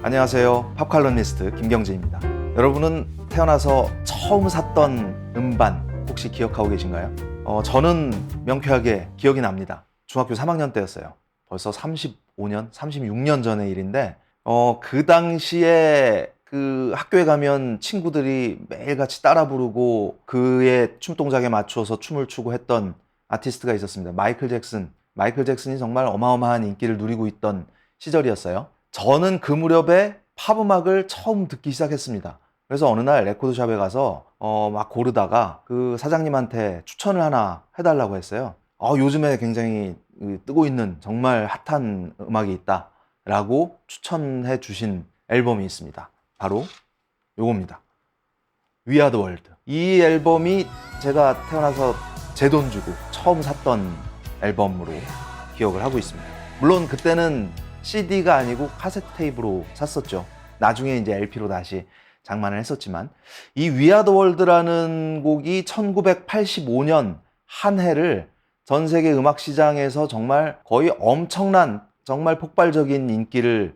안녕하세요. 팝칼럼니스트 김경진입니다. 여러분은 태어나서 처음 샀던 음반 혹시 기억하고 계신가요? 저는 명쾌하게 기억이 납니다. 중학교 3학년 때였어요. 벌써 35년, 36년 전의 일인데 그 당시에 그 학교에 가면 친구들이 매일같이 따라 부르고 그의 춤동작에 맞춰서 춤을 추고 했던 아티스트가 있었습니다. 마이클 잭슨. 마이클 잭슨이 정말 어마어마한 인기를 누리고 있던 시절이었어요. 저는 그 무렵에 팝 음악을 처음 듣기 시작했습니다. 그래서 어느 날 레코드샵에 가서 막 고르다가 그 사장님한테 추천을 하나 해달라고 했어요. 요즘에 굉장히 뜨고 있는 정말 핫한 음악이 있다라고 추천해 주신 앨범이 있습니다. 바로 요겁니다. We Are the World. 이 앨범이 제가 태어나서 제 돈 주고 처음 샀던 앨범으로 기억을 하고 있습니다. 물론 그때는 CD가 아니고 카세트 테이프로 샀었죠. 나중에 이제 LP로 다시 장만을 했었지만 이 We Are the World라는 곡이 1985년 한 해를 전 세계 음악 시장에서 정말 거의 엄청난 정말 폭발적인 인기를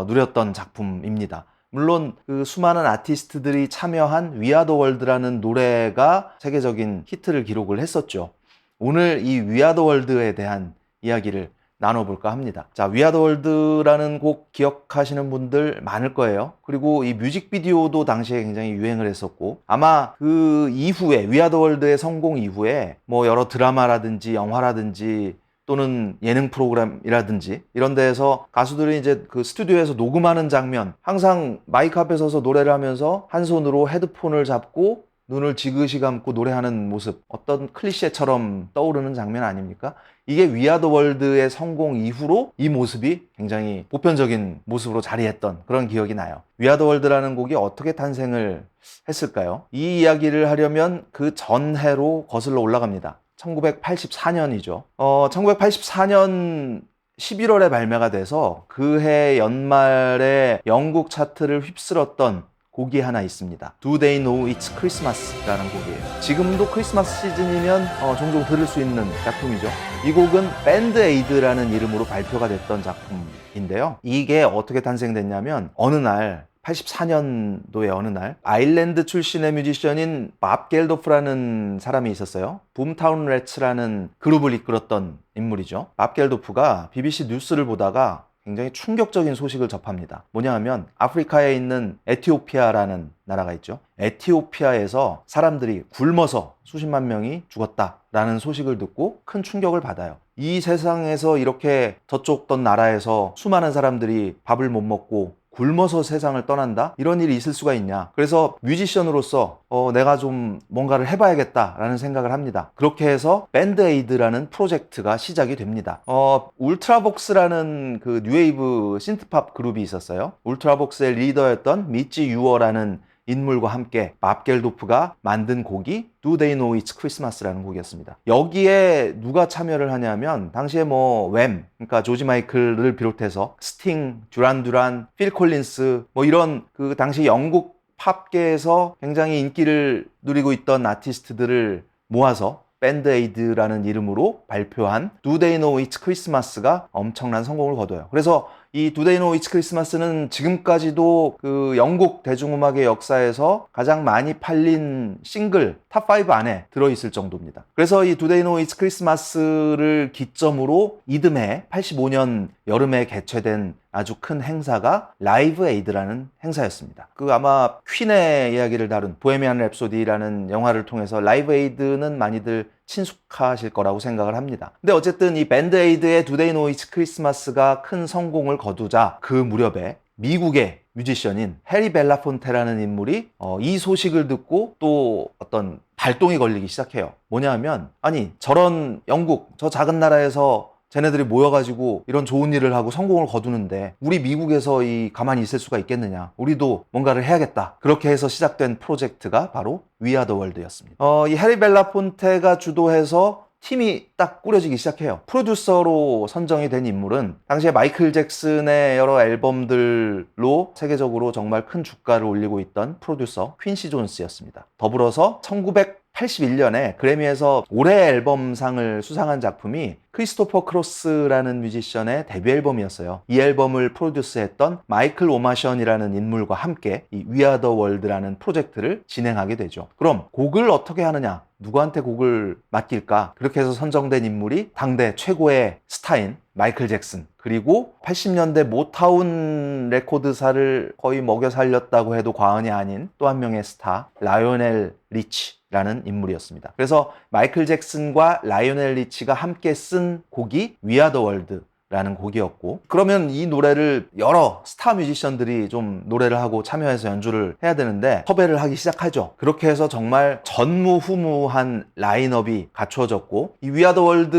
누렸던 작품입니다. 물론 그 수많은 아티스트들이 참여한 We Are the World라는 노래가 세계적인 히트를 기록을 했었죠. 오늘 이 We Are the World에 대한 이야기를 나눠볼까 합니다. 자, We Are the World라는 곡 기억하시는 분들 많을 거예요. 그리고 이 뮤직비디오도 당시에 굉장히 유행을 했었고 아마 그 이후에 We Are the World의 성공 이후에 뭐 여러 드라마라든지 영화라든지 또는 예능 프로그램이라든지 이런 데에서 가수들이 이제 그 스튜디오에서 녹음하는 장면, 항상 마이크 앞에 서서 노래를 하면서 한 손으로 헤드폰을 잡고 눈을 지그시 감고 노래하는 모습, 어떤 클리셰처럼 떠오르는 장면 아닙니까? 이게 We Are the World의 성공 이후로 이 모습이 굉장히 보편적인 모습으로 자리했던 그런 기억이 나요. We Are the World라는 곡이 어떻게 탄생을 했을까요? 이 이야기를 하려면 그 전해로 거슬러 올라갑니다. 1984년이죠. 1984년 11월에 발매가 돼서 그 해 연말에 영국 차트를 휩쓸었던 곡이 하나 있습니다. Do They Know It's Christmas라는 곡이에요. 지금도 크리스마스 시즌이면 종종 들을 수 있는 작품이죠. 이 곡은 밴드 에이드라는 이름으로 발표가 됐던 작품인데요. 이게 어떻게 탄생됐냐면 어느 날 84년도의 어느 날 아일랜드 출신의 뮤지션인 밥 겔도프라는 사람이 있었어요. 붐타운 렛츠라는 그룹을 이끌었던 인물이죠. 밥 겔도프가 BBC 뉴스를 보다가 굉장히 충격적인 소식을 접합니다. 뭐냐 하면 아프리카에 있는 에티오피아라는 나라가 있죠. 에티오피아에서 사람들이 굶어서 수십만 명이 죽었다라는 소식을 듣고 큰 충격을 받아요. 이 세상에서 이렇게 저쪽 어떤 나라에서 수많은 사람들이 밥을 못 먹고 굶어서 세상을 떠난다? 이런 일이 있을 수가 있냐? 그래서 뮤지션으로서 내가 좀 뭔가를 해봐야겠다라는 생각을 합니다. 그렇게 해서 밴드 에이드라는 프로젝트가 시작이 됩니다. 울트라복스라는 그 뉴웨이브 신트팝 그룹이 있었어요. 울트라복스의 리더였던 미치 유어라는 인물과 함께 밥 겔도프가 만든 곡이 Do They Know It's Christmas라는 곡이었습니다. 여기에 누가 참여를 하냐면 당시에 뭐 웸, 그러니까 조지 마이클을 비롯해서 스팅, 듀란 듀란, 필 콜린스 뭐 이런 그 당시 영국 팝계에서 굉장히 인기를 누리고 있던 아티스트들을 모아서 밴드 에이드라는 이름으로 발표한 Do They Know It's Christmas가 엄청난 성공을 거둬요. 그래서 이 Do They Know It's Christmas는 지금까지도 그 영국 대중음악의 역사에서 가장 많이 팔린 싱글 탑5 안에 들어있을 정도입니다. 그래서 이 Do They Know It's Christmas를 기점으로 이듬해 85년 여름에 개최된 아주 큰 행사가 라이브 에이드라는 행사였습니다. 그 아마 퀸의 이야기를 다룬 보헤미안 랩소디라는 영화를 통해서 라이브 에이드는 많이들 친숙하실 거라고 생각을 합니다. 근데 어쨌든 이 밴드 에이드의 Do They Know It's Christmas가 큰 성공을 거두자 그 무렵에 미국의 뮤지션인 해리 벨라폰테라는 인물이 이 소식을 듣고 또 어떤 발동이 걸리기 시작해요. 뭐냐 하면 아니 저런 영국 저 작은 나라에서 쟤네들이 모여가지고 이런 좋은 일을 하고 성공을 거두는데 우리 미국에서 가만히 있을 수가 있겠느냐. 우리도 뭔가를 해야겠다. 그렇게 해서 시작된 프로젝트가 바로 We Are the World였습니다. 이 해리 벨라폰테가 주도해서 팀이 딱 꾸려지기 시작해요. 프로듀서로 선정이 된 인물은 당시에 마이클 잭슨의 여러 앨범들로 세계적으로 정말 큰 주가를 올리고 있던 프로듀서 퀸시 존스였습니다. 더불어서 81년에 그래미에서 올해 앨범상을 수상한 작품이 크리스토퍼 크로스라는 뮤지션의 데뷔 앨범이었어요. 이 앨범을 프로듀스했던 마이클 오마션이라는 인물과 함께 이 We Are the World라는 프로젝트를 진행하게 되죠. 그럼 곡을 어떻게 하느냐? 누구한테 곡을 맡길까? 그렇게 해서 선정된 인물이 당대 최고의 스타인 마이클 잭슨, 그리고 80년대 모타운 레코드사를 거의 먹여 살렸다고 해도 과언이 아닌 또 한 명의 스타 라이오넬 리치라는 인물이었습니다. 그래서 마이클 잭슨과 라이오넬 리치가 함께 쓴 곡이 We Are the World 라는 곡이었고, 그러면 이 노래를 여러 스타 뮤지션들이 좀 노래를 하고 참여해서 연주를 해야 되는데 섭외를 하기 시작하죠. 그렇게 해서 정말 전무후무한 라인업이 갖추어졌고, 이 We Are the World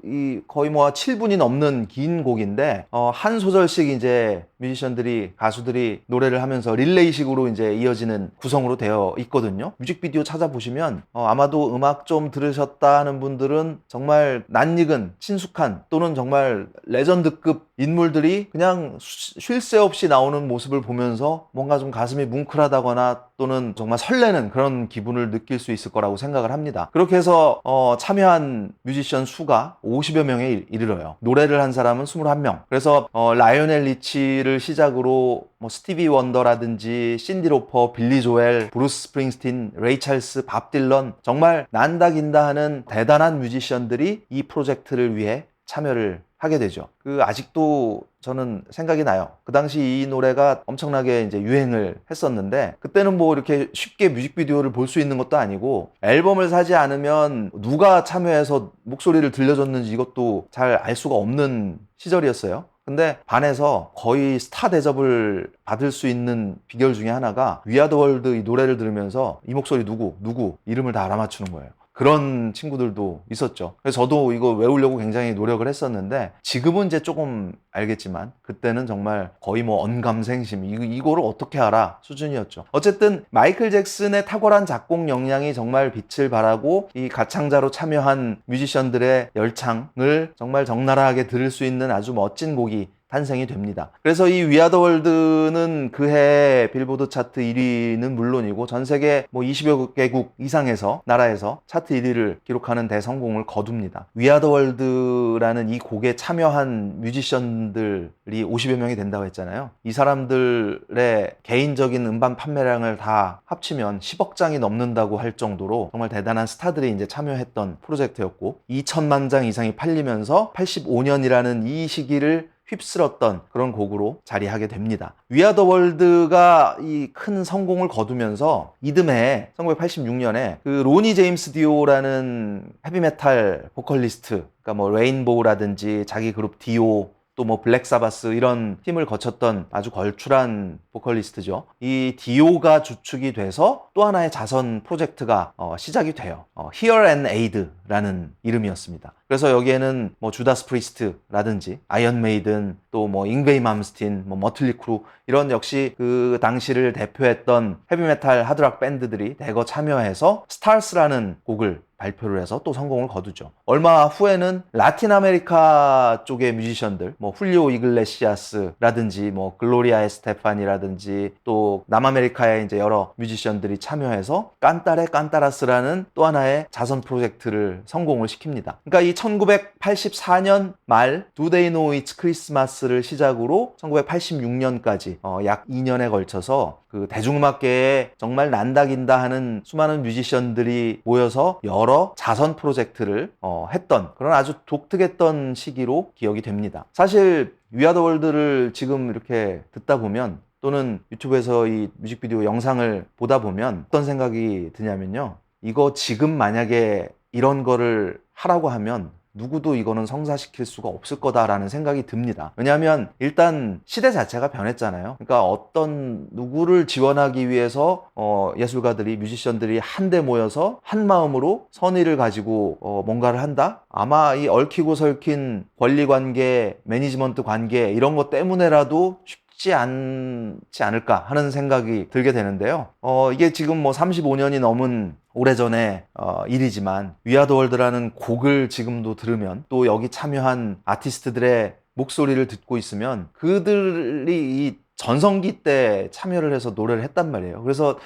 이 거의 뭐 7분이 넘는 긴 곡인데 한 소절씩 이제 뮤지션들이, 가수들이 노래를 하면서 릴레이식으로 이제 이어지는 구성으로 되어 있거든요. 뮤직비디오 찾아보시면 아마도 음악 좀 들으셨다 하는 분들은 정말 낯익은 친숙한 또는 정말 레전드급 인물들이 그냥 쉴 새 없이 나오는 모습을 보면서 뭔가 좀 가슴이 뭉클하다거나 또는 정말 설레는 그런 기분을 느낄 수 있을 거라고 생각을 합니다. 그렇게 해서 참여한 뮤지션 수가 50여 명에 이르러요. 노래를 한 사람은 21명. 그래서 라이오넬 리치를 시작으로 뭐 스티비 원더라든지 신디 로퍼, 빌리 조엘, 브루스 스프링스틴, 레이 찰스, 밥 딜런, 정말 난다 긴다 하는 대단한 뮤지션들이 이 프로젝트를 위해 참여를 하게 되죠. 아직도 저는 생각이 나요. 그 당시 이 노래가 엄청나게 이제 유행을 했었는데, 그때는 뭐 이렇게 쉽게 뮤직비디오를 볼 수 있는 것도 아니고, 앨범을 사지 않으면 누가 참여해서 목소리를 들려줬는지 이것도 잘 알 수가 없는 시절이었어요. 근데 반해서 거의 스타 대접을 받을 수 있는 비결 중에 하나가 We Are the World 이 노래를 들으면서 이 목소리 누구 이름을 다 알아맞추는 거예요. 그런 친구들도 있었죠. 그래서 저도 이거 외우려고 굉장히 노력을 했었는데, 지금은 이제 조금 알겠지만 그때는 정말 거의 뭐 언감생심, 이거를 어떻게 알아 수준이었죠. 어쨌든 마이클 잭슨의 탁월한 작곡 역량이 정말 빛을 발하고, 이 가창자로 참여한 뮤지션들의 열창을 정말 적나라하게 들을 수 있는 아주 멋진 곡이 탄생이 됩니다. 그래서 이 We Are the World는 그해 빌보드 차트 1위는 물론이고 전 세계 뭐 20여 개국 이상에서 나라에서 차트 1위를 기록하는 대성공을 거둡니다. We Are the World라는 이 곡에 참여한 뮤지션들이 50여 명이 된다고 했잖아요. 이 사람들의 개인적인 음반 판매량을 다 합치면 10억 장이 넘는다고 할 정도로 정말 대단한 스타들이 이제 참여했던 프로젝트였고, 2천만 장 이상이 팔리면서 85년이라는 이 시기를 휩쓸었던 그런 곡으로 자리하게 됩니다. We Are the World가 이 큰 성공을 거두면서 이듬해 1986년에 그 로니 제임스 디오라는 헤비메탈 보컬리스트, 그러니까 뭐 레인보우라든지 자기 그룹 디오, 또 뭐 블랙사바스 이런 팀을 거쳤던 아주 걸출한 보컬리스트죠. 이 디오가 주축이 돼서 또 하나의 자선 프로젝트가 시작이 돼요. Hear and Aid라는 이름이었습니다. 그래서 여기에는 뭐 주다스 프리스트라든지 아이언 메이든, 또 뭐 잉베이 맘스틴, 뭐 머틀리 크루, 이런 역시 그 당시를 대표했던 헤비메탈 하드락 밴드들이 대거 참여해서 스타스라는 곡을 발표를 해서 또 성공을 거두죠. 얼마 후에는 라틴 아메리카 쪽의 뮤지션들, 뭐 훌리오 이글레시아스라든지 뭐 글로리아 에스테판이라든지 또 남아메리카의 이제 여러 뮤지션들이 참여해서 깐따레 깐따라스라는 또 하나의 자선 프로젝트를 성공을 시킵니다. 그러니까 이 1984년 말 Do They Know It's Christmas를 시작으로 1986년까지 약 2년에 걸쳐서 그 대중음악계에 정말 난다긴다 하는 수많은 뮤지션들이 모여서 여러 자선 프로젝트를 했던 그런 아주 독특했던 시기로 기억이 됩니다. 사실 We Are the World를 지금 이렇게 듣다 보면, 또는 유튜브에서 이 뮤직비디오 영상을 보다 보면 어떤 생각이 드냐면요, 이거 지금 만약에 이런 거를 하라고 하면 누구도 이거는 성사시킬 수가 없을 거다라는 생각이 듭니다. 왜냐하면 일단 시대 자체가 변했잖아요. 그러니까 어떤 누구를 지원하기 위해서 예술가들이, 뮤지션들이 한데 모여서 한 마음으로 선의를 가지고 뭔가를 한다? 아마 이 얽히고 설킨 권리관계, 매니지먼트 관계 이런 것 때문에라도 쉽지 않지 않을까 하는 생각이 들게 되는데요. 이게 지금 뭐 35년이 넘은 오래전의 일이지만 We Are the World라는 곡을 지금도 들으면, 또 여기 참여한 아티스트들의 목소리를 듣고 있으면 그들이 이 전성기 때 참여를 해서 노래를 했단 말이에요. 그래서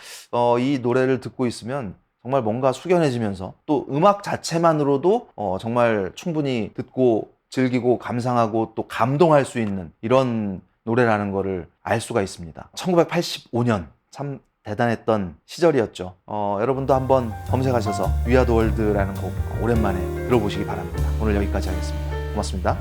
이 노래를 듣고 있으면 정말 뭔가 숙연해지면서 또 음악 자체만으로도 정말 충분히 듣고 즐기고 감상하고 또 감동할 수 있는 이런 노래라는 거를 알 수가 있습니다. 1985년 참 대단했던 시절이었죠. 여러분도 한번 검색하셔서 We Are The World라는 곡 오랜만에 들어보시기 바랍니다. 오늘 여기까지 하겠습니다. 고맙습니다.